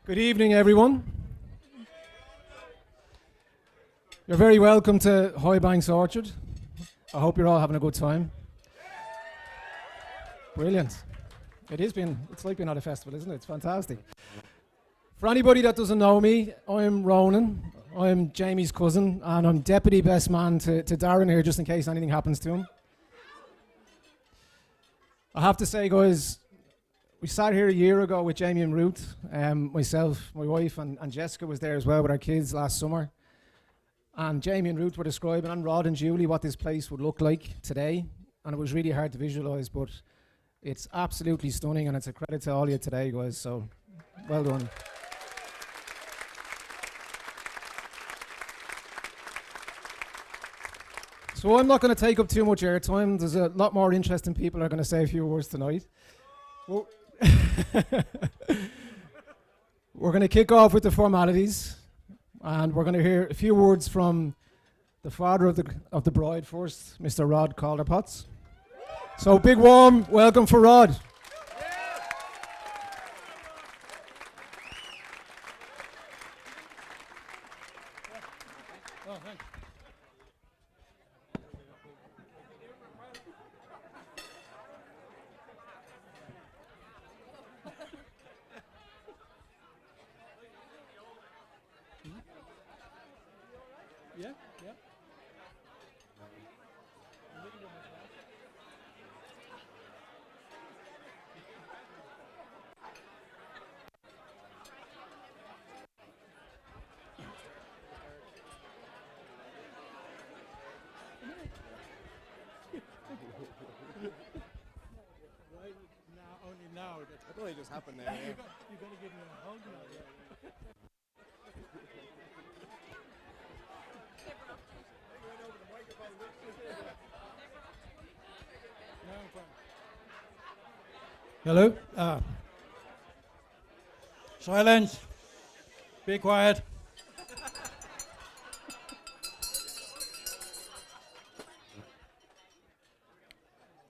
Good evening, everyone. You're very welcome to Highbanks Orchard. I hope you're all having a good time. Brilliant. It's like being at a festival, isn't it? It's fantastic. For anybody that doesn't know me, I'm Ronan. I'm Jamie's cousin, and I'm deputy best man to Darren here, just in case anything happens to him. I have to say, guys, we sat here a year ago with Jamie and Ruth, myself, my wife, and Jessica was there as well with our kids last summer. And Jamie and Ruth were describing, and Rod and Julie, what this place would look like today. And it was really hard to visualise, but it's absolutely stunning, and it's a credit to all of you today, guys. So, well done. So I'm not going to take up too much airtime. There's a lot more interesting people are going to say a few words tonight. Well, we're going to kick off with the formalities. And we're going to hear a few words from the father of the bride first, Mr. Rod Calder-Potts. So big warm welcome for Rod. That only just happened there. Yeah. You're going to give me a hug now. Hello? Silence. Be quiet.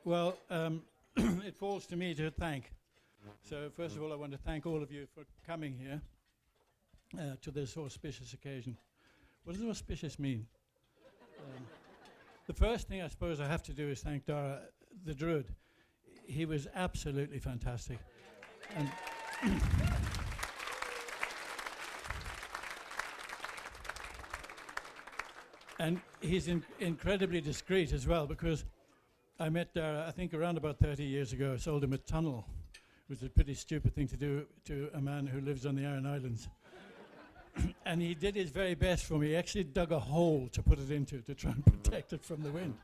Well, it falls to me to thank. So first of all, I want to thank all of you for coming here to this auspicious occasion. What does auspicious mean? The first thing I suppose I have to do is thank Dara, the Druid. He was absolutely fantastic. And and he's incredibly discreet as well, because I met Dara, I think, around about 30 years ago. I sold him a tunnel, which is a pretty stupid thing to do to a man who lives on the Aran Islands. And he did his very best for me. He actually dug a hole to put it into to try and protect it from the wind.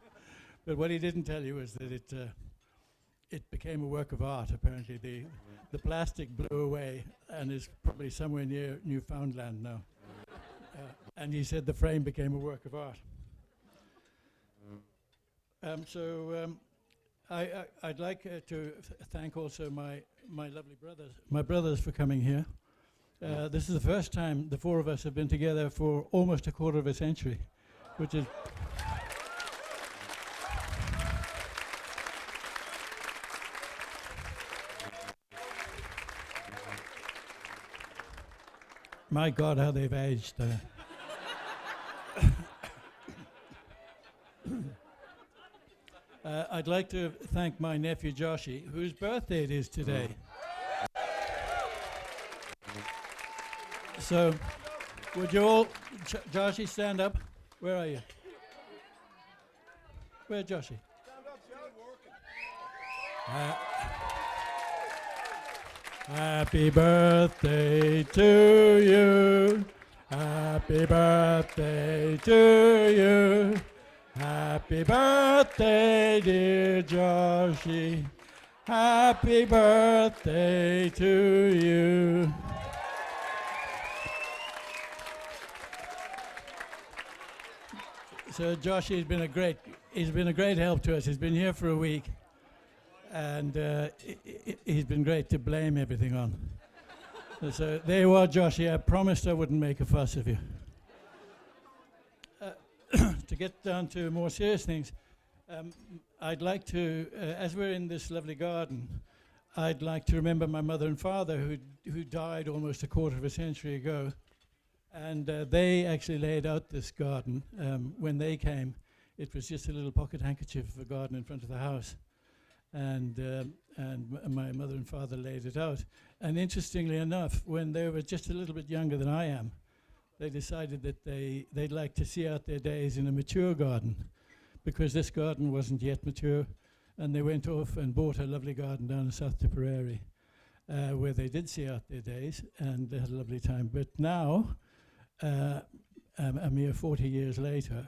But what he didn't tell you is that it became a work of art, apparently. The plastic blew away and is probably somewhere near Newfoundland now. And he said the frame became a work of art. I'd like to thank also my lovely brothers for coming here. This is the first time the four of us have been together for almost a quarter of a century, which is my God, how they've aged. I'd like to thank my nephew Joshy, whose birthday it is today. So, would you all, Joshy, stand up? Where are you? Where's Joshy? Happy birthday to you. Happy birthday to you. Happy birthday, dear Joshy. Happy birthday to you. So Joshy he's been a great help to us. He's been here for a week, and he's been great to blame everything on. So there you are, Joshy. I promised I wouldn't make a fuss of you. To get down to more serious things, I'd like to, as we're in this lovely garden, I'd like to remember my mother and father who died almost a quarter of a century ago. And they actually laid out this garden. When they came, it was just a little pocket handkerchief of a garden in front of the house. And my mother and father laid it out. And interestingly enough, when they were just a little bit younger than I am, they decided that they'd like to see out their days in a mature garden, because this garden wasn't yet mature. And they went off and bought a lovely garden down in South Tipperary, where they did see out their days, and they had a lovely time. But now, a mere 40 years later,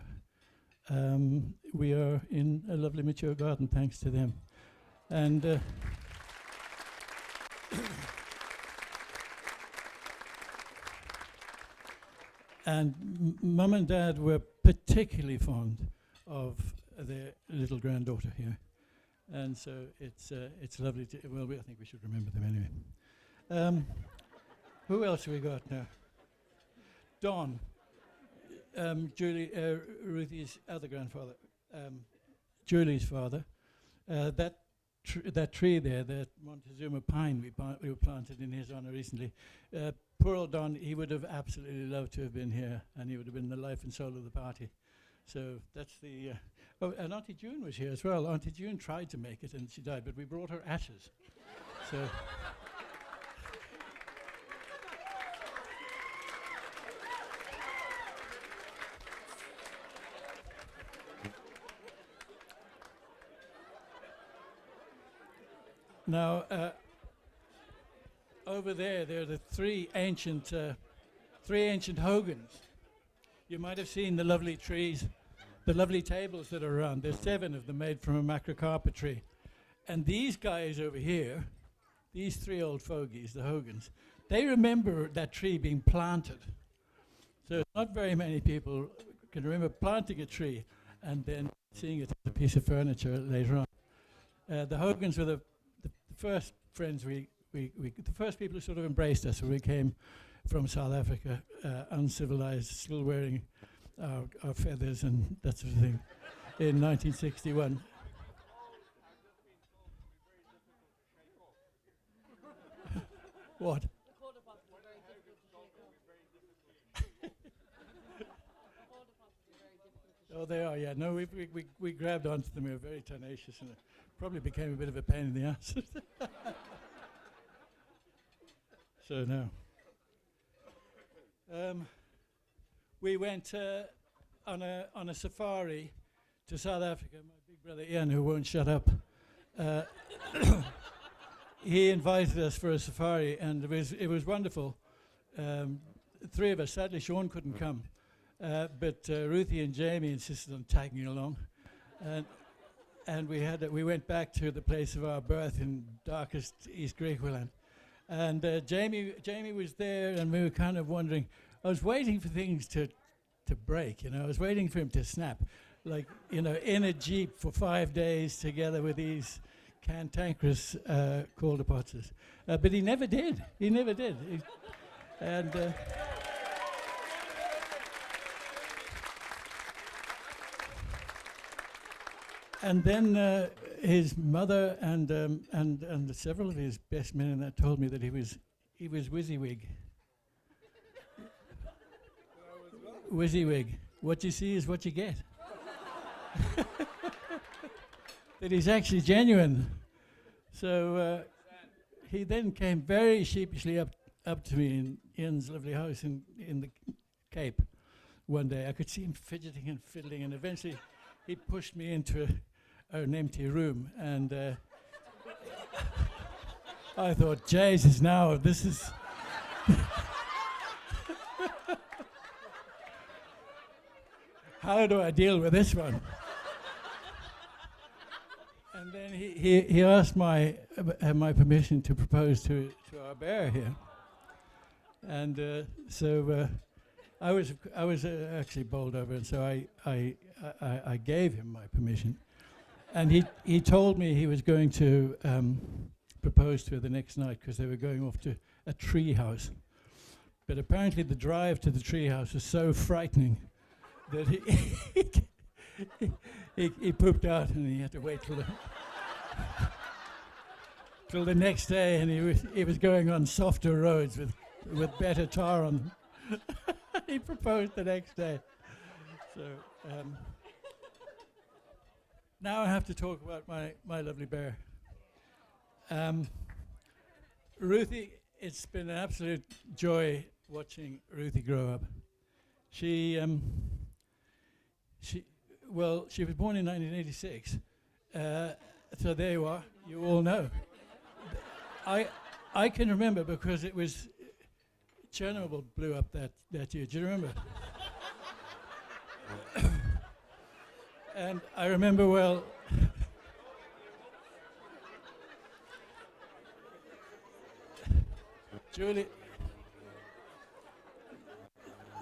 we are in a lovely mature garden thanks to them. And Mum and Dad were particularly fond of their little granddaughter here. And so it's lovely to, well, I think we should remember them anyway. Who else have we got now? Don, Julie, Ruthie's other grandfather, Julie's father. That tree there, that Montezuma pine we planted in his honor recently. Poor old Don, he would have absolutely loved to have been here, and he would have been the life and soul of the party. So that's the... oh, and Auntie June was here as well. Auntie June tried to make it, and she died, but we brought her ashes. So... Now, over there are the three ancient Hogans. You might have seen the lovely trees, the lovely tables that are around. There's 7 of them made from a macrocarpa tree. And these guys over here, these 3 old fogies, the Hogans, they remember that tree being planted. So not very many people can remember planting a tree and then seeing it as a piece of furniture later on. The Hogans were the first friends the first people who sort of embraced us when we came from South Africa, uncivilized, still wearing our feathers and that sort of thing, in 1961. What? Oh, they are, yeah. No, we grabbed onto them. We were very tenacious, and it probably became a bit of a pain in the ass. So no. We went on a safari to South Africa. My big brother Ian, who won't shut up, he invited us for a safari, and it was wonderful. 3 of us. Sadly, Sean couldn't come, but Ruthie and Jamie insisted on tagging along, and we went back to the place of our birth in darkest East Griqualand. And Jamie was there, and we were kind of wondering. I was waiting for things to break, I was waiting for him to snap, like, in a jeep for 5 days together with these cantankerous Calder Pottsers. But he never did. And then his mother and several of his best men in that told me that he was WYSIWYG. WYSIWYG. What you see is what you get. That he's actually genuine. So he then came very sheepishly up to me in Ian's lovely house in the Cape one day. I could see him fidgeting and fiddling, and eventually he pushed me into an empty room, and I thought, Jesus, now this is... How do I deal with this one? And then he asked my permission to propose to our bear here, and so I was actually bowled over, and so I gave him my permission, and he told me he was going to propose to her the next night because they were going off to a tree house, but apparently the drive to the tree house was so frightening that he pooped out, and he had to wait till till the next day, and he was going on softer roads with better tar on them. He proposed the next day. So now I have to talk about my lovely bear. Ruthie, it's been an absolute joy watching Ruthie grow up. She was born in 1986. So there you are. You all know. I can remember because it was Chernobyl blew up that year. Do you remember? And I remember well. Julie,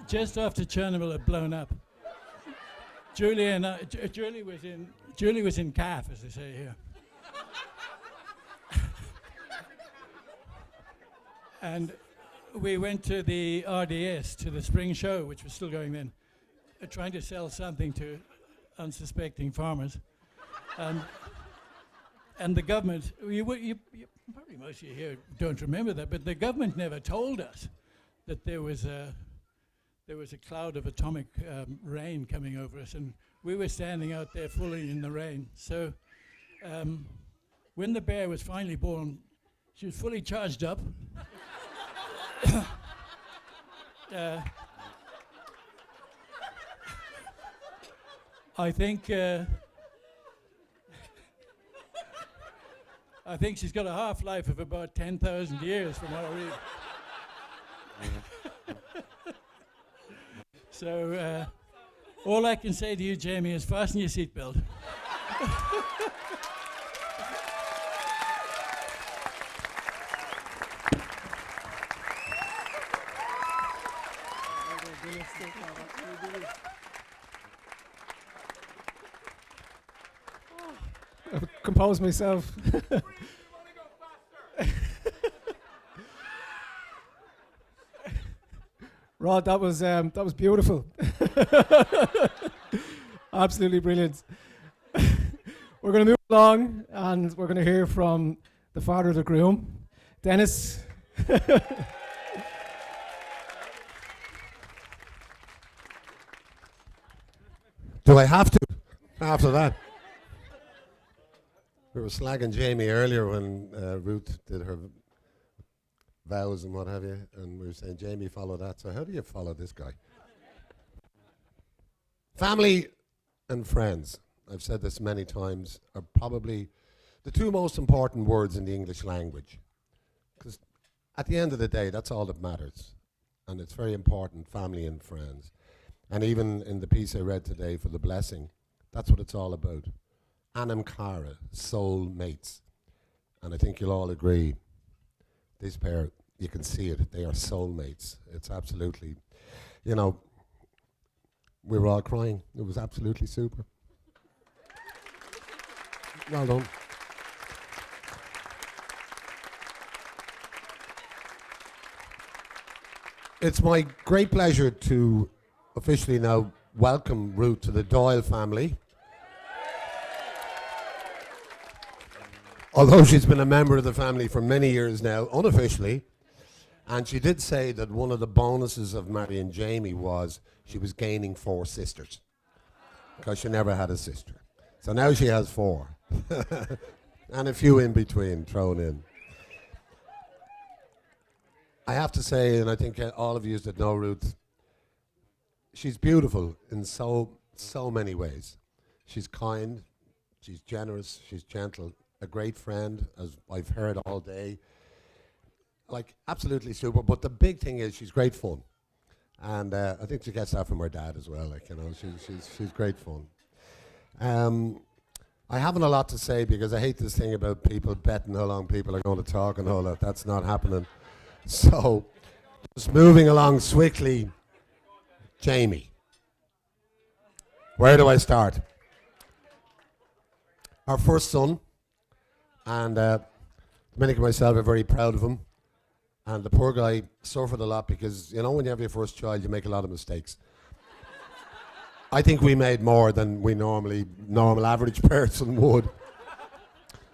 just after Chernobyl had blown up, Julie was in calf, as they say here. And we went to the RDS, to the spring show, which was still going then, trying to sell something to unsuspecting farmers. And the government, probably most of you here don't remember that, but the government never told us that there was a cloud of atomic rain coming over us, and we were standing out there fully in the rain. So when the bear was finally born, she was fully charged up. I think she's got a half-life of about 10,000 years from what I read. So all I can say to you, Jamie, is fasten your seatbelt. I've composed myself. Rod, that was beautiful. Absolutely brilliant. We're going to move along, and we're going to hear from the father of the groom, Dennis. Do I have to after that? We were slagging Jamie earlier when Ruth did her vows and what have you, and we were saying, Jamie, follow that. So how do you follow this guy? Family and friends, I've said this many times, are probably the two most important words in the English language. Because at the end of the day, that's all that matters. And it's very important, family and friends. And even in the piece I read today for the blessing, that's what it's all about. Anam Cara, soul mates. And I think you'll all agree, this pair, you can see it, they are soulmates. It's absolutely, we were all crying. It was absolutely super. Well done. It's my great pleasure to officially now welcome Ruth to the Doyle family. Although she's been a member of the family for many years now, unofficially, and she did say that one of the bonuses of marrying Jamie was she was gaining 4 sisters, because she never had a sister. So now she has 4, and a few in between thrown in. I have to say, and I think all of you that know Ruth, she's beautiful in so many ways. She's kind, she's generous, she's gentle, a great friend, as I've heard all day. Like, absolutely super. But the big thing is she's great fun. And I think she gets that from her dad as well. She's great fun. I haven't a lot to say because I hate this thing about people betting how long people are going to talk and all that. That's not happening. So, just moving along swiftly, Jamie. Where do I start? Our first son, and Dominic and myself are very proud of him. And the poor guy suffered a lot because, when you have your first child, you make a lot of mistakes. I think we made more than we normal average person would.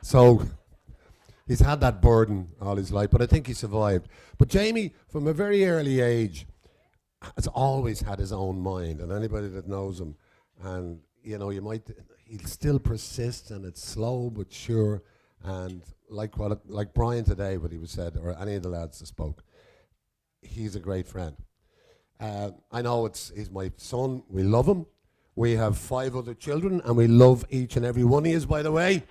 So, he's had that burden all his life, but I think he survived. But Jamie, from a very early age, has always had his own mind, and anybody that knows him, and he'll still persist, and it's slow but sure, and like Brian today, what he was said, or any of the lads that spoke, he's a great friend. I know he's my son. We love him. We have 5 other children, and we love each and every one of you, by the way.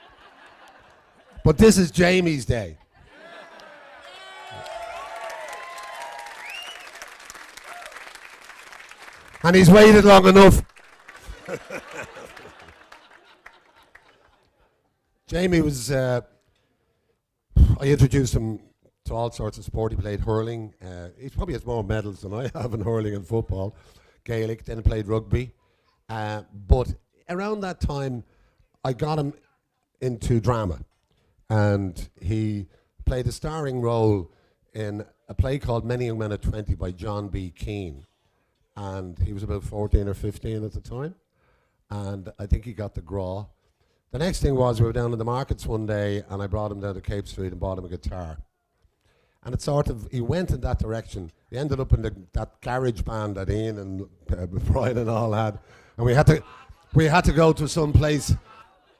But this is Jamie's day. And he's waited long enough. Jamie was, I introduced him to all sorts of sport. He played hurling. He probably has more medals than I have in hurling and football. Gaelic, then he played rugby. But around that time, I got him into drama. And he played a starring role in a play called Many Young Men at 20 by John B. Keane. And he was about 14 or 15 at the time. And I think he got the graw. The next thing was we were down in the markets one day, and I brought him down to Cape Street and bought him a guitar. And it sort of, he went in that direction. He ended up in that garage band that Ian and Brian and all had. And we had to go to some place,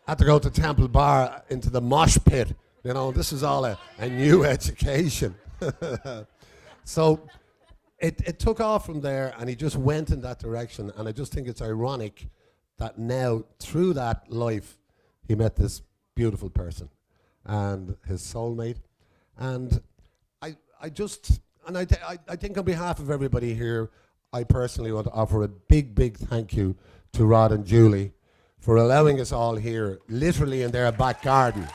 had to go to Temple Bar into the mosh pit. This is all a new education. So it took off from there, and he just went in that direction. And I just think it's ironic that now, through that life, he met this beautiful person and his soulmate. And I think on behalf of everybody here, I personally want to offer a big, big thank you to Rod and Julie for allowing us all here, literally in their back garden.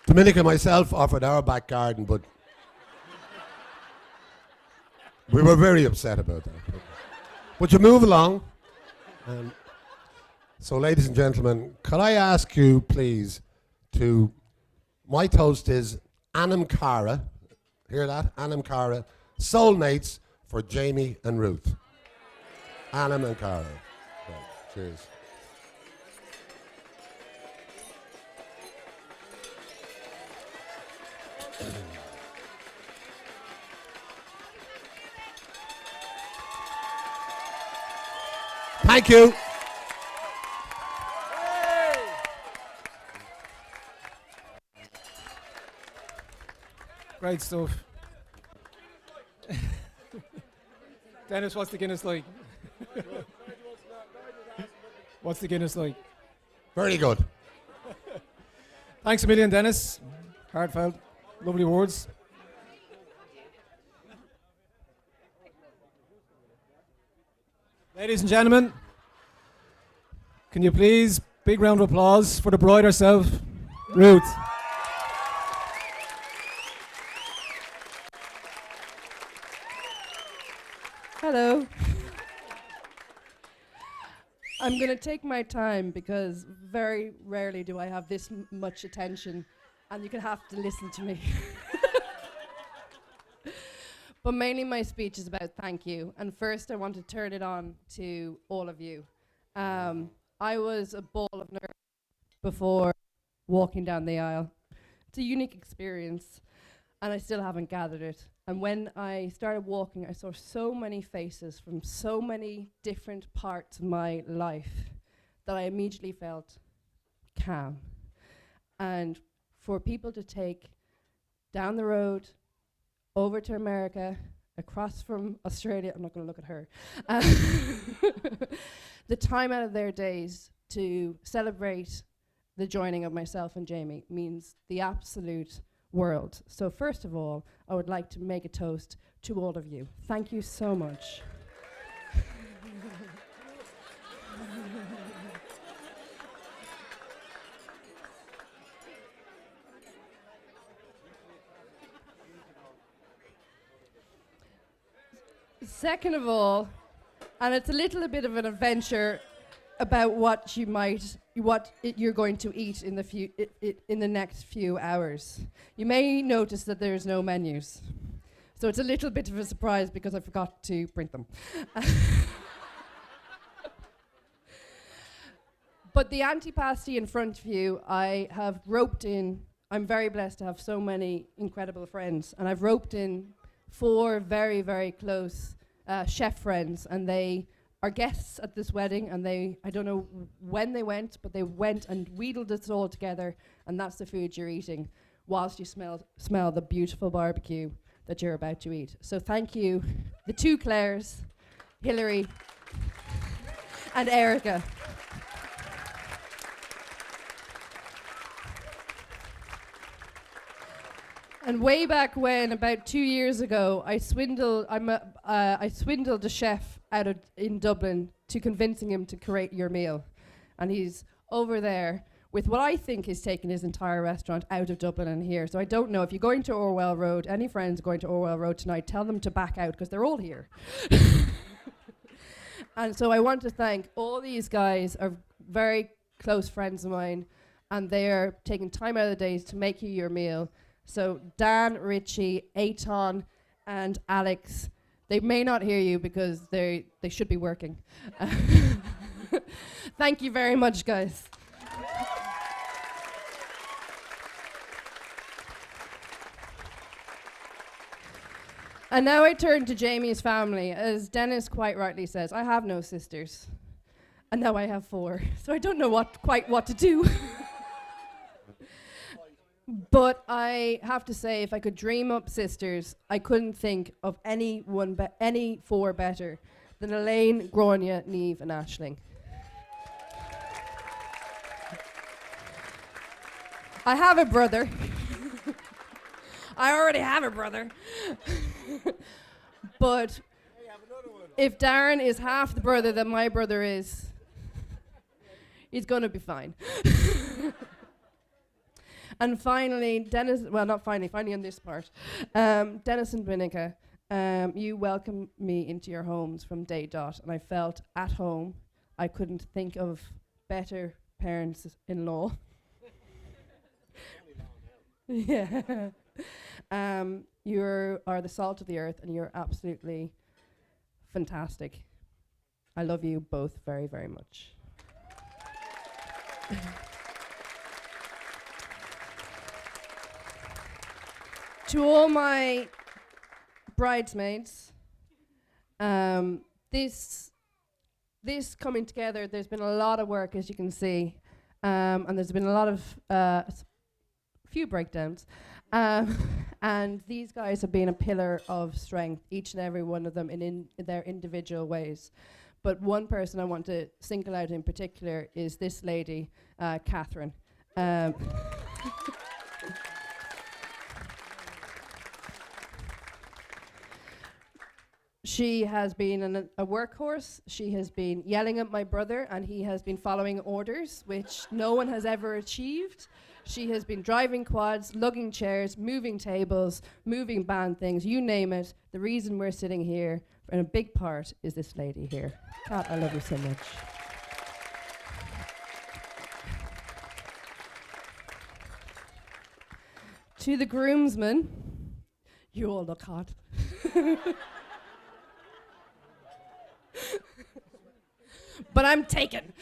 Dominic and myself offered our back garden, but we were very upset about that. But you move along. So, ladies and gentlemen, could I ask you, please, my toast is Anam Cara. Hear that? Anam Cara. Soulmates for Jamie and Ruth. Anam and Cara. Right, cheers. Thank you. Great stuff. Dennis, what's the Guinness like? What's the Guinness like? Very good. Thanks a million, Dennis. Heartfelt. Lovely words. Ladies and gentlemen, can you please, big round of applause for the bride herself, Ruth. Hello. I'm going to take my time because very rarely do I have this much attention, and you're going to have to listen to me. But mainly my speech is about thank you. And first I want to turn it on to all of you. I was a ball of nerves before walking down the aisle. It's a unique experience, and I still haven't gathered it. And when I started walking, I saw so many faces from so many different parts of my life that I immediately felt calm. And for people to take down the road, over to America, across from Australia, I'm not going to look at her, the time out of their days to celebrate the joining of myself and Jamie means the absolute world. So first of all, I would like to make a toast to all of you. Thank you so much. Second of all, and it's a little bit of an adventure about what you're going to eat in the next few hours. You may notice that there's no menus. So it's a little bit of a surprise because I forgot to print them. But the antipasti in front of you, I have roped in. I'm very blessed to have so many incredible friends, and I've roped in 4 very, very close chef friends, and they are guests at this wedding, and I don't know when they went, but they went and wheedled us all together, and that's the food you're eating whilst you smell the beautiful barbecue that you're about to eat. So thank you, the 2 Claires, Hilary and Erica. And way back when, about 2 years ago, I swindled a chef in Dublin to convincing him to create your meal. And he's over there with what I think is taking his entire restaurant out of Dublin and here. So I don't know, if you're going to Orwell Road, any friends going to Orwell Road tonight, tell them to back out because they're all here. And so I want to thank all these guys, are very close friends of mine, and they're taking time out of the days to make you your meal. So Dan, Richie, Eitan, and Alex, they may not hear you because they should be working. Thank you very much, guys. And now I turn to Jamie's family. As Dennis quite rightly says, I have no sisters. And now I have 4. So I don't know quite what to do. But I have to say, if I could dream up sisters, I couldn't think of any 4 better than Elaine, Grania, Niamh, and Aisling. I have a brother. I already have a brother. But if Darren is half the brother that my brother is, he's going to be fine. And finally, Dennis, well, not finally, finally on this part, Dennis and Vinica, you welcomed me into your homes from day dot, and I felt at home. I couldn't think of better parents-in-law. Yeah. You are the salt of the earth, and you're absolutely fantastic. I love you both very, very much. To all my bridesmaids, this coming together, there's been a lot of work, as you can see, and there's been a lot of few breakdowns, and these guys have been a pillar of strength, each and every one of them in their individual ways. But one person I want to single out in particular is this lady, Catherine. She has been a workhorse. She has been yelling at my brother, and he has been following orders, which no one has ever achieved. She has been driving quads, lugging chairs, moving tables, moving band things, you name it. The reason we're sitting here, and a big part, is this lady here. Kat, I love you so much. To the groomsmen, you all look hot. But I'm taken.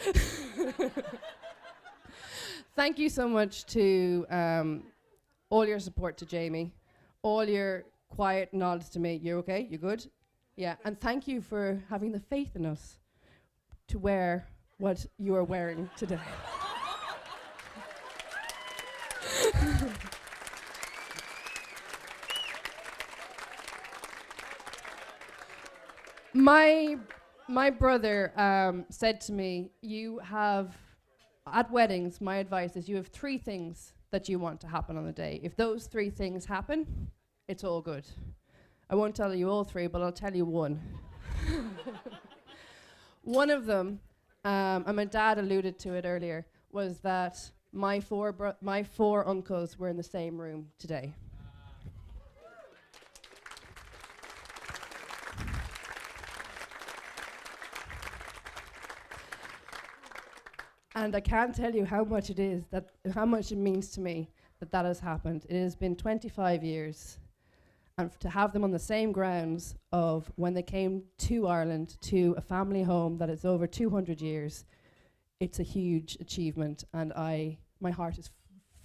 Thank you so much to all your support to Jamie, all your quiet nods to me. You okay? You good? Yeah. And thank you for having the faith in us to wear what you are wearing today. My brother said to me, you have, at weddings, my advice is you have 3 things that you want to happen on the day. If those 3 things happen, it's all good. I won't tell you all 3, but I'll tell you one. One of them, and my dad alluded to it earlier, was that my 4 uncles were in the same room today. And I can't tell you how much it means to me that has happened. It has been 25 years, and to have them on the same grounds of when they came to Ireland, to a family home that is over 200 years, it's a huge achievement, and my heart is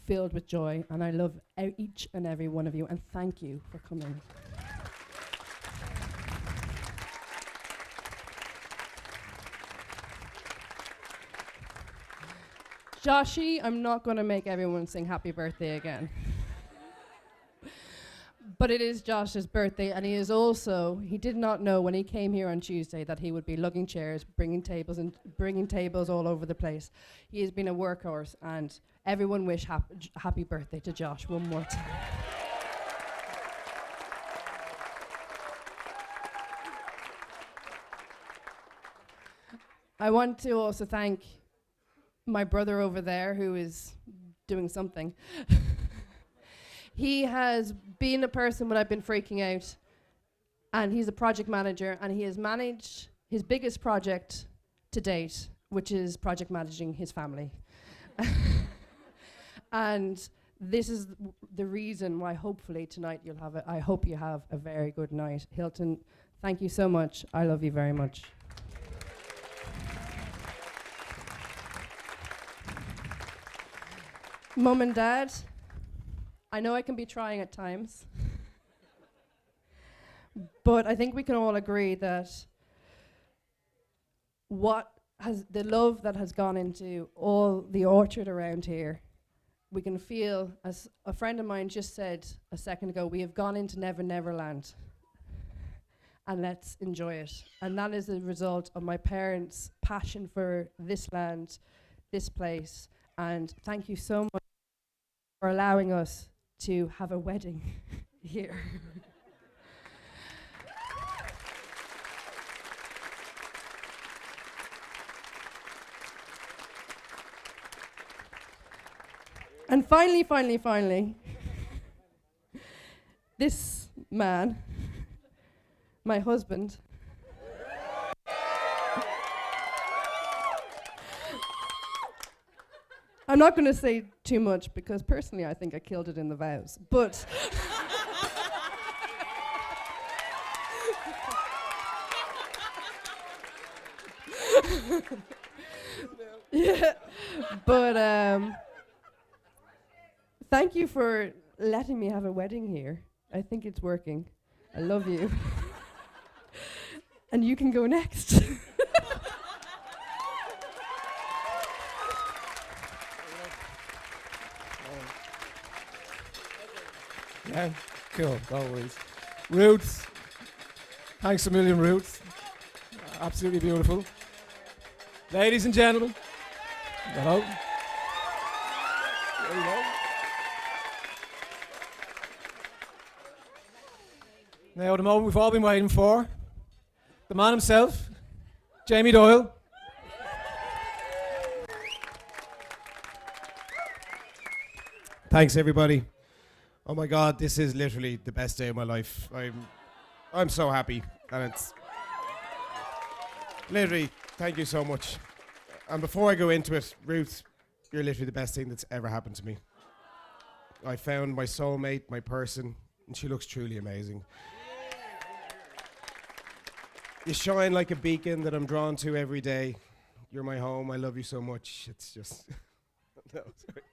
filled with joy, and I love each and every one of you, and thank you for coming. Joshy, I'm not going to make everyone sing happy birthday again. But it is Josh's birthday, and he did not know when he came here on Tuesday that he would be lugging chairs, bringing tables all over the place. He has been a workhorse, and everyone wish happy birthday to Josh one more time. I want to also thank my brother over there who is doing something. He has been a person when I've been freaking out, and he's a project manager, and he has managed his biggest project to date, which is project managing his family. And this is the reason why hopefully tonight I hope you have a very good night. Hilton, thank you so much. I love you very much. Mum and Dad, I know I can be trying at times, but I think we can all agree that the love that has gone into all the orchard around here, we can feel, as a friend of mine just said a second ago, we have gone into Never Never Land, and let's enjoy it. And that is the result of my parents' passion for this land, this place, and thank you so much for allowing us to have a wedding here. And finally, this man, my husband, I'm not going to say too much because personally I think I killed it in the vows, but yeah, but thank you for letting me have a wedding here. I think it's working. I love you. And you can go next. Yeah, cool, always. Ruth, thanks a million, Ruth. Absolutely beautiful. Ladies and gentlemen, hello. There you go. Now, the moment we've all been waiting for, the man himself, Jamie Doyle. Thanks, everybody. Oh my God, this is literally the best day of my life. I'm so happy, and it's literally, thank you so much. And before I go into it, Ruth, you're literally the best thing that's ever happened to me. I found my soulmate, my person, and she looks truly amazing. You shine like a beacon that I'm drawn to every day. You're my home. I love you so much. It's just no, sorry.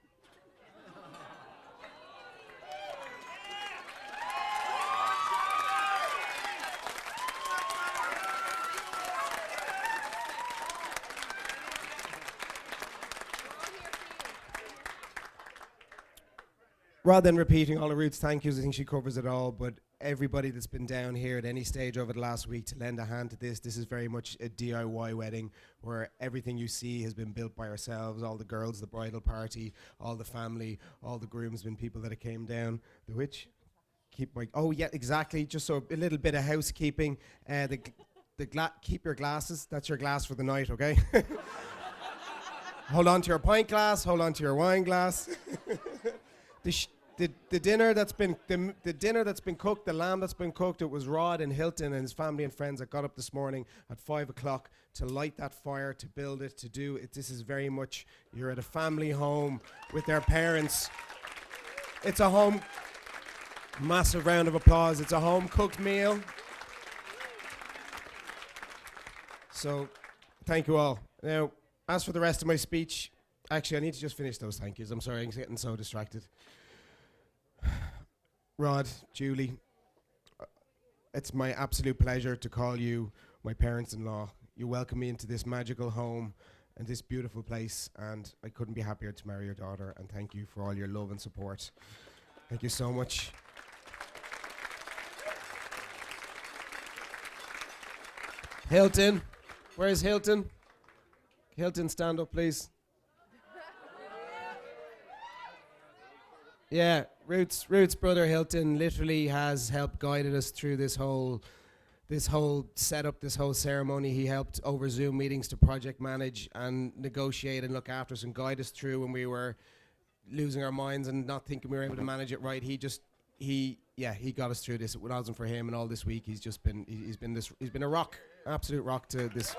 Rather than repeating all of Ruth's thank yous, I think she covers it all, but everybody that's been down here at any stage over the last week to lend a hand to this is very much a DIY wedding where everything you see has been built by ourselves, all the girls, the bridal party, all the family, all the groomsmen, people that came down. The which? Oh yeah, exactly, just so a little bit of housekeeping. Keep your glasses, that's your glass for the night, okay? Hold on to your pint glass, hold on to your wine glass. The dinner that's been cooked, the lamb that's been cooked, it was Rod and Hilton and his family and friends that got up this morning at 5 o'clock to light that fire, to build it, to do it. This is very much, you're at a family home with their parents. It's a home. Massive round of applause. It's a home-cooked meal. So, thank you all. Now, as for the rest of my speech, actually, I need to just finish those thank yous. I'm sorry, I'm getting so distracted. Rod, Julie, it's my absolute pleasure to call you my parents-in-law. You welcome me into this magical home and this beautiful place, and I couldn't be happier to marry your daughter, and thank you for all your love and support. Thank you so much. Hilton, where's Hilton? Hilton, stand up, please. Yeah, Ruth's brother Hilton literally has helped guided us through this whole setup, this whole ceremony. He helped over Zoom meetings to project manage and negotiate and look after us and guide us through when we were losing our minds and not thinking we were able to manage it right. He got us through this. If it wasn't for him and all this week, he's been a rock, absolute rock to this.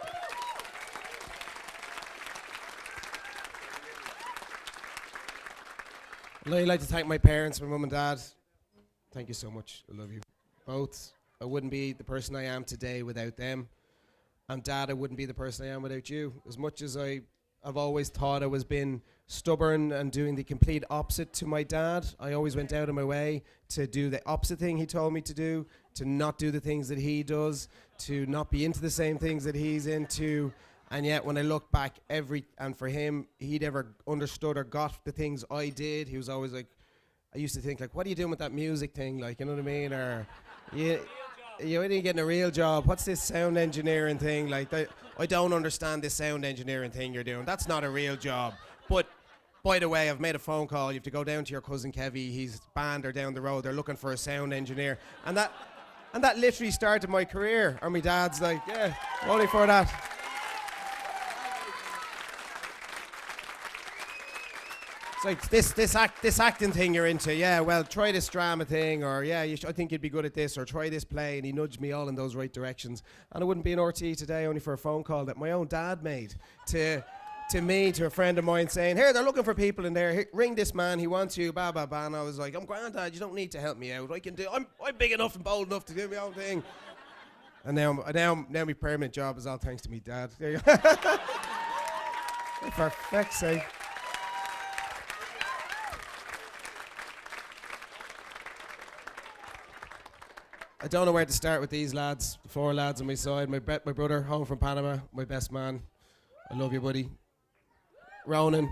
I'd like to thank my parents, my mum and dad. Thank you so much. I love you both. I wouldn't be the person I am today without them. And Dad, I wouldn't be the person I am without you. As much as I've always thought I was being stubborn and doing the complete opposite to my dad, I always went out of my way to do the opposite thing he told me to do, to not do the things that he does, to not be into the same things that he's into. And yet when I look back, and for him, he'd ever understood or got the things I did, he was always like, I used to think like, what are you doing with that music thing? Like, you know what I mean? Or, you ain't getting a real job. What's this sound engineering thing? Like, I don't understand this sound engineering thing you're doing. That's not a real job. But, by the way, I've made a phone call. You have to go down to your cousin Kevy. His band are down the road. They're looking for a sound engineer. And that literally started my career. And my dad's like, yeah, only for that. It's like this acting thing you're into. Yeah, well, try this drama thing, or yeah, I think you'd be good at this, or try this play. And he nudged me all in those right directions. And I wouldn't be in RTE today only for a phone call that my own dad made to a friend of mine saying, "Here, they're looking for people in there. Here, ring this man. He wants you." Blah blah blah. And I was like, "I'm grand, Dad. You don't need to help me out. I'm big enough and bold enough to do my own thing." And now my permanent job is all thanks to me, Dad. There you go. For feck's sake. I don't know where to start with these lads, the four lads on my side. My brother, home from Panama, my best man. I love you, buddy. Ronan.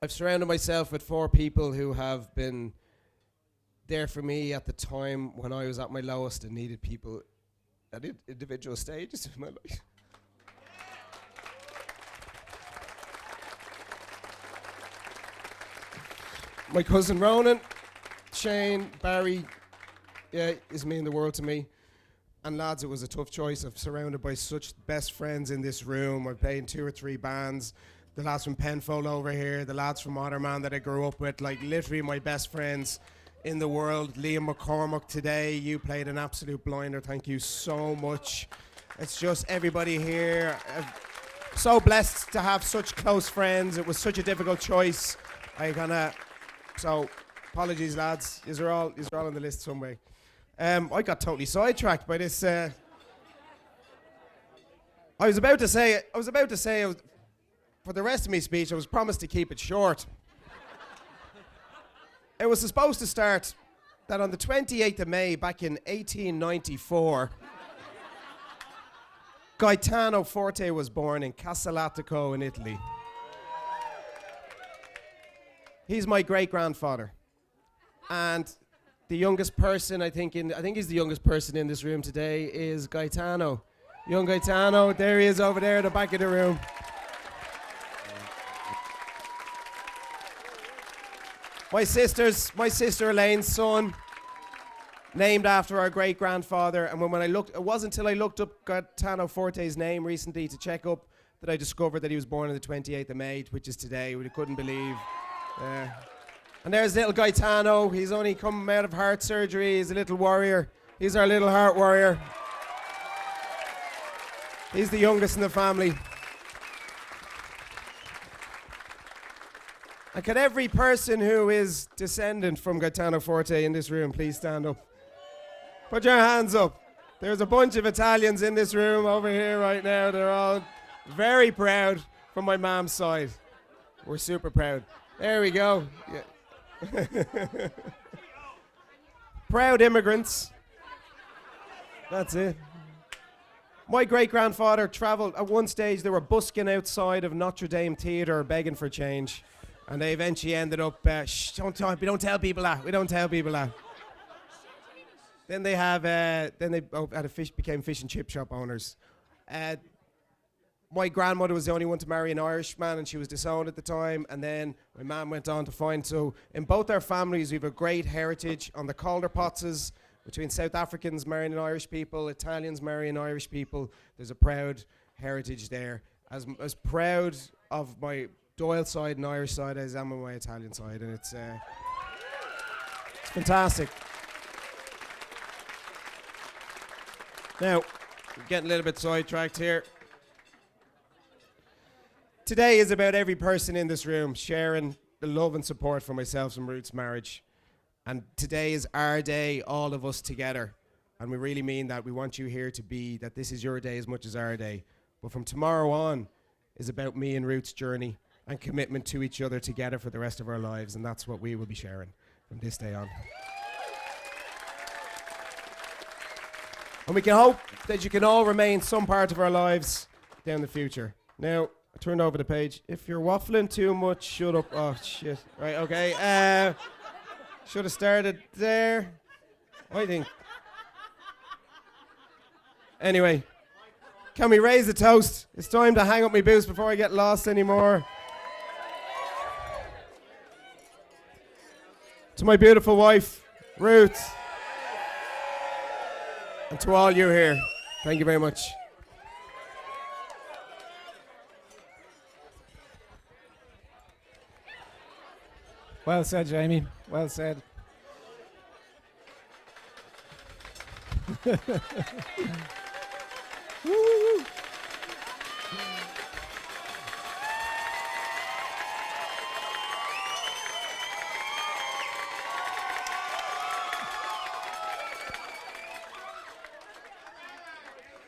I've surrounded myself with four people who have been there for me at the time when I was at my lowest and needed people at individual stages of my life. My cousin Ronan, Shane, Barry, is mean the world to me. And lads, it was a tough choice. I'm surrounded by such best friends in this room. I'm playing 2 or 3 bands. The lads from Penfold over here, the lads from Otterman that I grew up with, like literally my best friends in the world. Liam McCormack today, you played an absolute blinder. Thank you so much. It's just everybody here. So blessed to have such close friends. It was such a difficult choice. So apologies, lads. These are all on the list some way. I got totally sidetracked by this. I was about to say, for the rest of my speech, I was promised to keep it short. It was supposed to start that on the 28th of May back in 1894, Gaetano Forte was born in Casalatico in Italy. He's my great-grandfather. And the youngest person, I think he's the youngest person in this room today, is Gaetano. Young Gaetano, there he is over there at the back of the room. My sister Elaine's son, named after our great-grandfather. And when I looked, it wasn't until I looked up Gaetano Forte's name recently to check up that I discovered that he was born on the 28th of May, which is today. We couldn't believe. And there's little Gaetano. He's only come out of heart surgery. He's a little warrior. He's our little heart warrior. He's the youngest in the family. And can every person who is descendant from Gaetano Forte in this room please stand up? Put your hands up. There's a bunch of Italians in this room over here right now. They're all very proud from my mom's side. We're super proud. There we go. Yeah. Proud immigrants. That's it. My great-grandfather travelled, at one stage they were busking outside of Notre Dame Theatre begging for change. And they eventually ended up, we don't tell people that, we don't tell people that. Then they have, became fish and chip shop owners. My grandmother was the only one to marry an Irishman, and she was disowned at the time. And then my mum went on to find. So in both our families, we have a great heritage on the Calder Potts, between South Africans marrying Irish people, Italians marrying Irish people. There's a proud heritage there. As proud of my Doyle side and Irish side as I am on my Italian side, and it's fantastic. Now, we're getting a little bit sidetracked here. Today is about every person in this room sharing the love and support for myself and Ruth's marriage. And today is our day, all of us together. And we really mean that. We want you here to be, that this is your day as much as our day. But from tomorrow on is about me and Ruth's journey and commitment to each other together for the rest of our lives. And that's what we will be sharing from this day on. And we can hope that you can all remain some part of our lives down the future. Now, I turned over the page. If you're waffling too much, shut up. Oh, shit. Right, okay. Should have started there. I think. Anyway, can we raise the toast? It's time to hang up my boots before I get lost anymore. To my beautiful wife, Ruth. And to all you here, thank you very much. Well said, Jamie. Well said. Woo.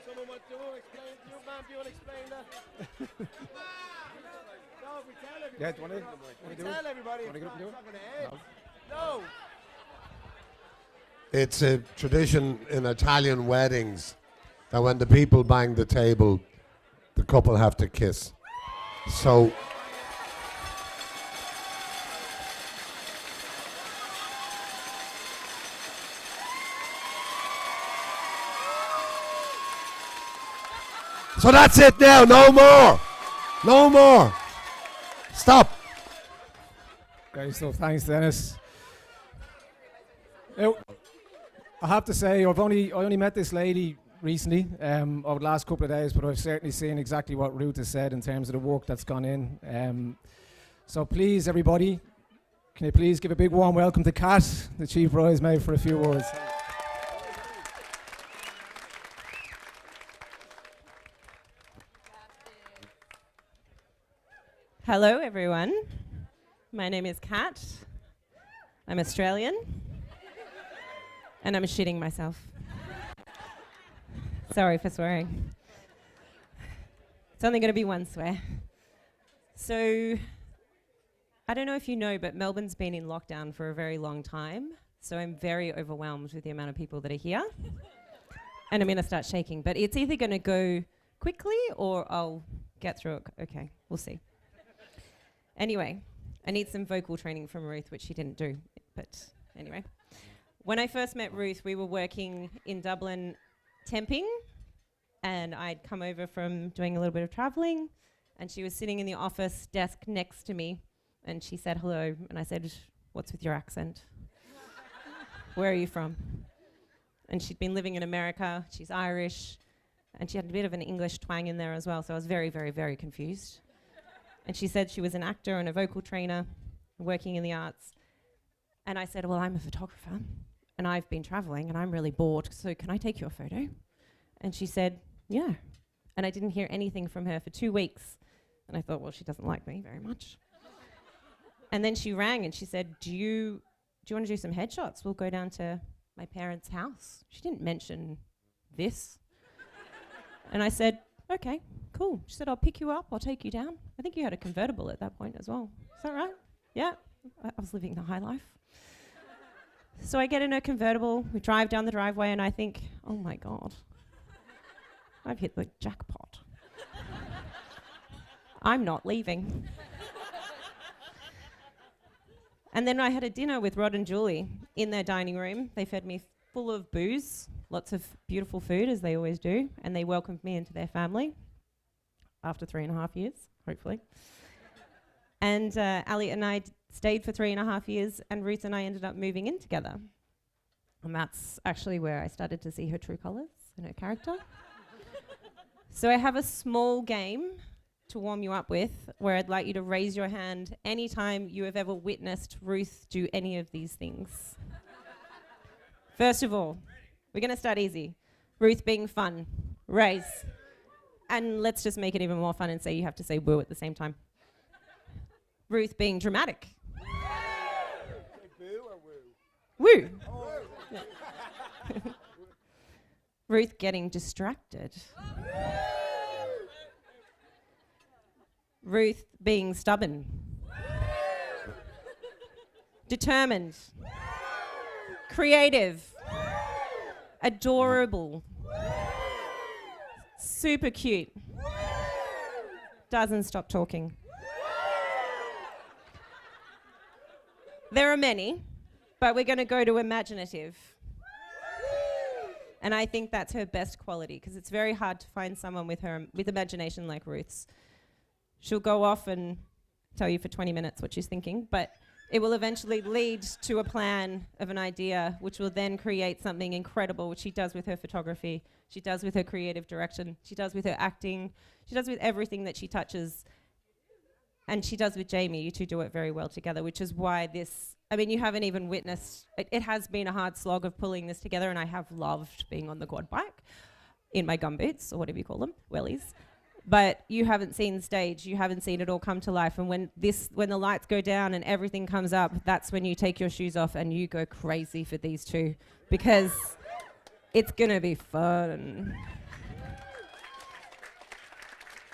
Someone want to explain to you, ma'am? Do you want to explain that? No, we tell everybody. Yeah, do you want to Tell everybody. Wanna get up and do it? It's not going to end. No. It's a tradition in Italian weddings that when the people bang the table, the couple have to kiss. So that's it now, no more. No more. Stop. Great stuff. Thanks, Dennis. Now, I have to say, I only met this lady recently, over the last couple of days, but I've certainly seen exactly what Ruth has said in terms of the work that's gone in. So please, everybody, can you please give a big warm welcome to Kat, the chief bridesmaid, for a few words. Hello, everyone. My name is Kat. I'm Australian. And I'm shitting myself. Sorry for swearing. It's only going to be one swear. So, I don't know if you know, but Melbourne's been in lockdown for a very long time. So I'm very overwhelmed with the amount of people that are here. And I'm going to start shaking. But it's either going to go quickly or I'll get through it. Okay, we'll see. Anyway, I need some vocal training from Ruth, which she didn't do. But anyway. When I first met Ruth, we were working in Dublin temping, and I'd come over from doing a little bit of traveling, and she was sitting in the office desk next to me, and she said hello, and I said, "What's with your accent? Where are you from?" And she'd been living in America, she's Irish, and she had a bit of an English twang in there as well, so I was very, very, very confused. And she said she was an actor and a vocal trainer, working in the arts. And I said, "Well, I'm a photographer, and I've been traveling, and I'm really bored, so can I take your photo?" And she said, "Yeah." And I didn't hear anything from her for 2 weeks. And I thought, well, she doesn't like me very much. And then she rang and she said, do you want to do some headshots? We'll go down to my parents' house. She didn't mention this. And I said, okay, cool. She said, I'll pick you up, I'll take you down. I think you had a convertible at that point as well. Is that right? Yeah, I was living the high life. So I get in her convertible, we drive down the driveway, and I think, oh my God, I've hit the jackpot. I'm not leaving. And then I had a dinner with Rod and Julie in their dining room. They fed me full of booze, lots of beautiful food, as they always do, and they welcomed me into their family after 3.5 years, hopefully. And Ali and I stayed for 3.5 years, and Ruth and I ended up moving in together. And that's actually where I started to see her true colours and her character. So I have a small game to warm you up with, where I'd like you to raise your hand anytime you have ever witnessed Ruth do any of these things. First of all, we're going to start easy. Ruth being fun. Raise. And let's just make it even more fun and say you have to say woo at the same time. Ruth being dramatic. Woo. Yeah. Ruth getting distracted. Ruth being stubborn. Determined. Creative. Adorable. Super cute. Doesn't stop talking. There are many, but we're going to go to imaginative. And I think that's her best quality, because it's very hard to find someone with imagination like Ruth's. She'll go off and tell you for 20 minutes what she's thinking, but it will eventually lead to a plan of an idea, which will then create something incredible, which she does with her photography, she does with her creative direction, she does with her acting, she does with everything that she touches. And she does with Jamie. You two do it very well together, which is why this, I mean, you haven't even witnessed, it has been a hard slog of pulling this together, and I have loved being on the quad bike in my gumboots, or whatever you call them, wellies. But you haven't seen the stage, you haven't seen it all come to life. And when the lights go down and everything comes up, that's when you take your shoes off and you go crazy for these two, because it's gonna be fun.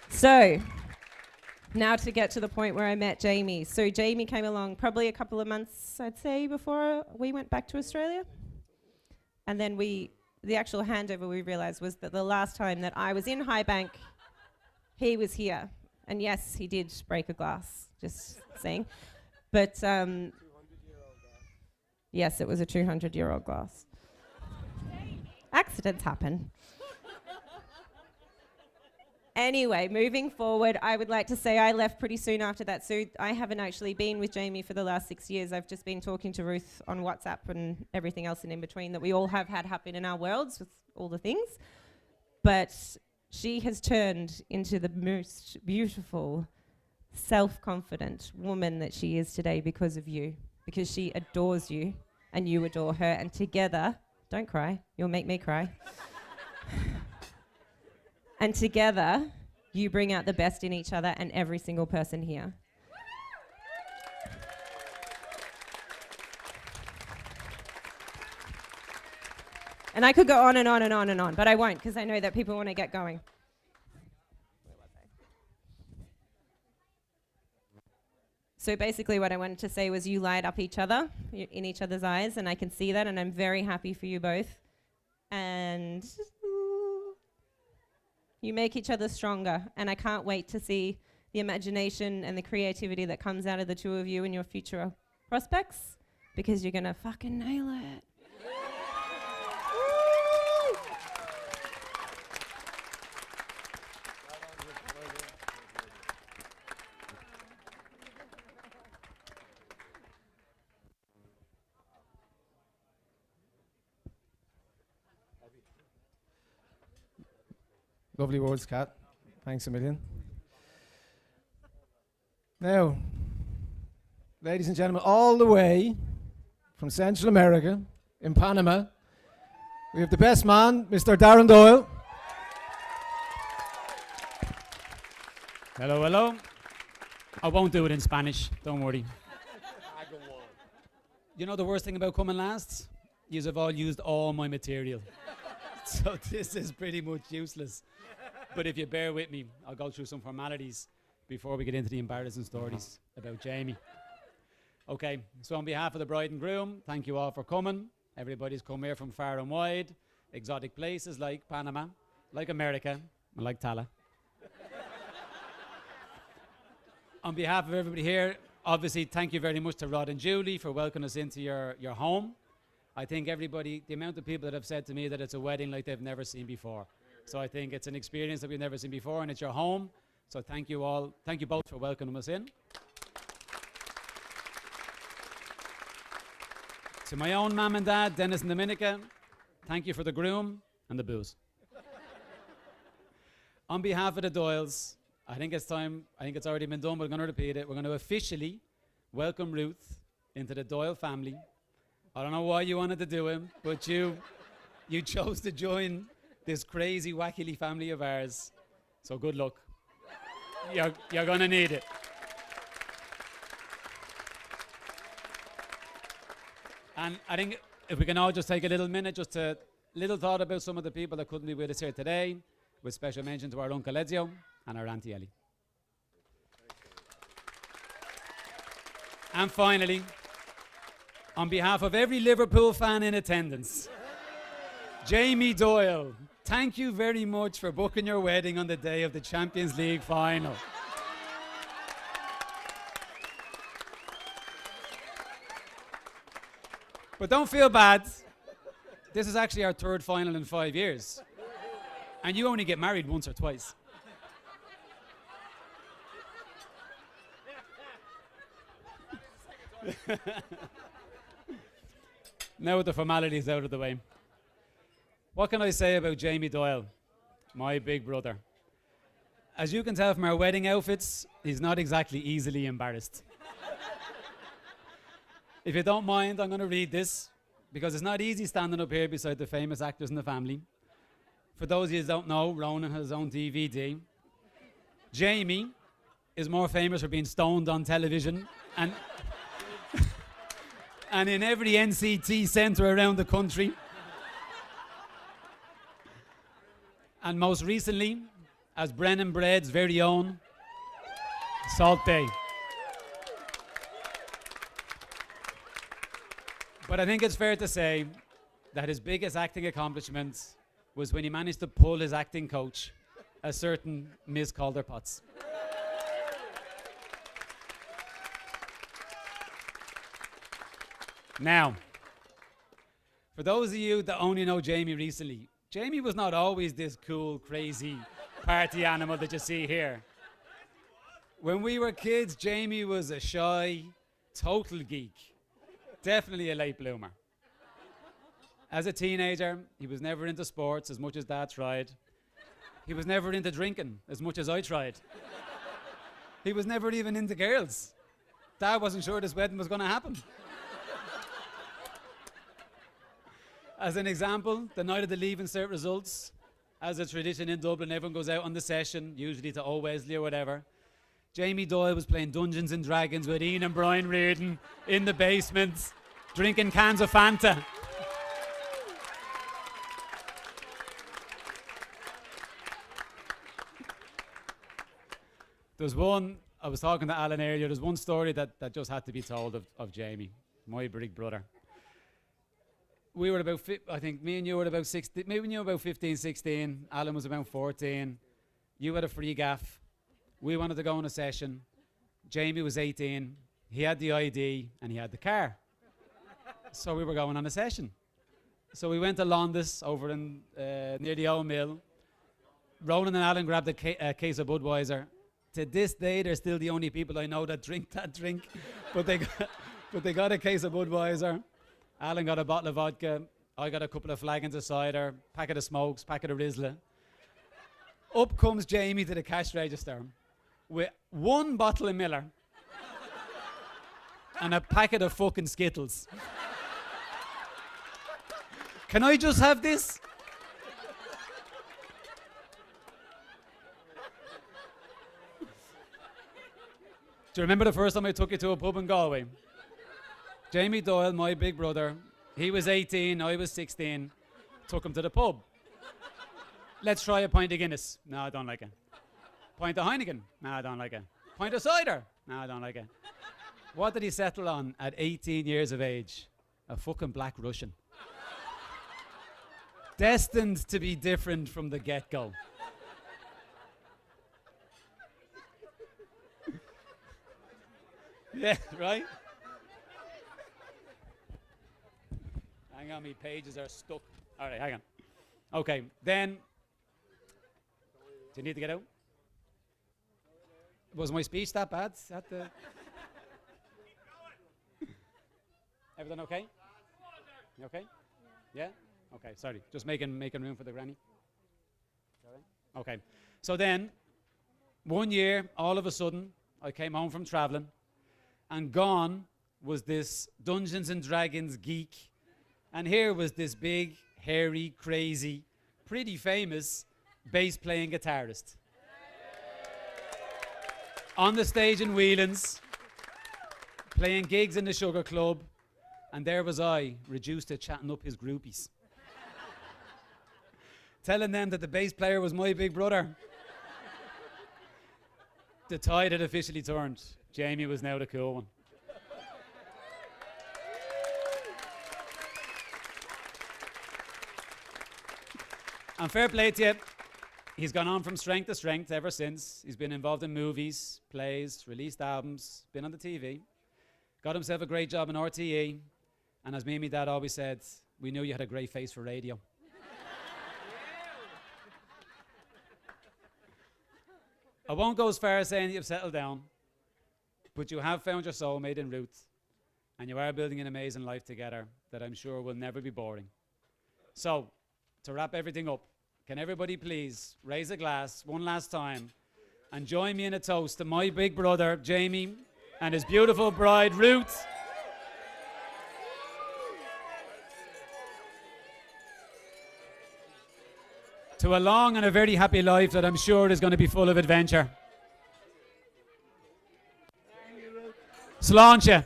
So, now to get to the point where I met Jamie. So Jamie came along probably a couple of months, I'd say, before we went back to Australia. And then the actual handover we realised was that the last time that I was in Highbank, he was here. And yes, he did break a glass, just saying. But yes, it was a 200-year-old glass. Accidents happen. Anyway, moving forward, I would like to say I left pretty soon after that. So I haven't actually been with Jamie for the last 6 years. I've just been talking to Ruth on WhatsApp and everything else in between that we all have had happen in our worlds with all the things. But she has turned into the most beautiful, self-confident woman that she is today because of you, because she adores you and you adore her. And together, don't cry, you'll make me cry. And together, you bring out the best in each other and every single person here. And I could go on and on and on and on, but I won't, because I know that people want to get going. So basically what I wanted to say was you light up each other in each other's eyes, and I can see that, and I'm very happy for you both. And you make each other stronger, and I can't wait to see the imagination and the creativity that comes out of the two of you in your future prospects, because you're gonna fucking nail it. Lovely words, Kat. Thanks a million. Now, ladies and gentlemen, all the way from Central America, in Panama, we have the best man, Mr. Darren Doyle. Hello, hello. I won't do it in Spanish, don't worry. You know the worst thing about coming last? Yous have all used all my material. So this is pretty much useless. But if you bear with me, I'll go through some formalities before we get into the embarrassing stories about Jamie. Okay, so on behalf of the bride and groom, thank you all for coming. Everybody's come here from far and wide, exotic places like Panama, like America, and like Tala. On behalf of everybody here, obviously, thank you very much to Rod and Julie for welcoming us into your home. I think everybody, the amount of people that have said to me that it's a wedding like they've never seen before. So I think it's an experience that we've never seen before, and it's your home. So thank you all. Thank you both for welcoming us in. To my own mum and dad, Dennis and Dominica, thank you for the groom and the booze. On behalf of the Doyles, I think it's time, I think it's already been done, but we're going to repeat it. We're going to officially welcome Ruth into the Doyle family. I don't know why you wanted to do him, but you chose to join this crazy, wackily family of ours. So good luck. You're going to need it. And I think if we can all just take a little minute just to little thought about some of the people that couldn't be with us here today, with special mention to our Uncle Ezio and our Auntie Ellie. And finally, on behalf of every Liverpool fan in attendance, Jamie Doyle, thank you very much for booking your wedding on the day of the Champions League final. But don't feel bad. This is actually our third final in 5 years. And you only get married once or twice. Now with the formalities out of the way. What can I say about Jamie Doyle, my big brother? As you can tell from our wedding outfits, he's not exactly easily embarrassed. If you don't mind, I'm going to read this, because it's not easy standing up here beside the famous actors in the family. For those of you who don't know, Ronan has his own DVD. Jamie is more famous for being stoned on television and and in every NCT centre around the country. And most recently, as Brennan Bread's very own Salt Bay. But I think it's fair to say that his biggest acting accomplishment was when he managed to pull his acting coach, a certain Miss Calder Potts. Now, for those of you that only know Jamie recently, Jamie was not always this cool, crazy party animal that you see here. When we were kids, Jamie was a shy, total geek. Definitely a late bloomer. As a teenager, he was never into sports as much as Dad tried. He was never into drinking as much as I tried. He was never even into girls. Dad wasn't sure this wedding was going to happen. As an example, the night of the Leaving Cert results, as a tradition in Dublin, everyone goes out on the session, usually to Old Wesley or whatever. Jamie Doyle was playing Dungeons and Dragons with Ian and Brian Reardon in the basement, drinking cans of Fanta. There's one, I was talking to Alan earlier, there's one story that just had to be told of Jamie, my big brother. We were about, I think me and you were about 16, maybe you were about 15, 16, Alan was about 14. You had a free gaff. We wanted to go on a session. Jamie was 18, he had the ID and he had the car. So we were going on a session. So we went to Londis over in near the Old Mill. Ronan and Alan grabbed a case of Budweiser. To this day, they're still the only people I know that drink that drink. but they got a case of Budweiser. Alan got a bottle of vodka. I got a couple of flagons of cider, packet of smokes, packet of Rizla. Up comes Jamie to the cash register with one bottle of Miller and a packet of fucking Skittles. Can I just have this? Do you remember the first time I took you to a pub in Galway? Do Jamie Doyle, my big brother, he was 18, I was 16, took him to the pub. Let's try a pint of Guinness. No, I don't like it. Pint of Heineken. No, I don't like it. Pint of cider. No, I don't like it. What did he settle on at 18 years of age? A fucking Black Russian. Destined to be different from the get-go. Yeah, right? Hang on, me pages are stuck. All right, hang on. Okay, then. Do you need to get out? Was my speech that bad? Everything okay? You okay? Yeah? Okay, sorry. Just making room for the granny. Sorry. Okay. So then, one year, all of a sudden, I came home from traveling, and gone was this Dungeons and Dragons geek, and here was this big, hairy, crazy, pretty famous bass-playing guitarist. On the stage in Whelan's, playing gigs in the Sugar Club, and there was I, reduced to chatting up his groupies. Telling them that the bass player was my big brother. The tide had officially turned. Jamie was now the cool one. And fair play to you, he's gone on from strength to strength ever since. He's been involved in movies, plays, released albums, been on the TV, got himself a great job in RTE, and as me and my dad always said, we knew you had a great face for radio. I won't go as far as saying that you've settled down, but you have found your soulmate in Ruth, and you are building an amazing life together that I'm sure will never be boring. So, to wrap everything up, can everybody please raise a glass one last time and join me in a toast to my big brother, Jamie, and his beautiful bride, Ruth. To a long and a very happy life that I'm sure is going to be full of adventure. Sláinte.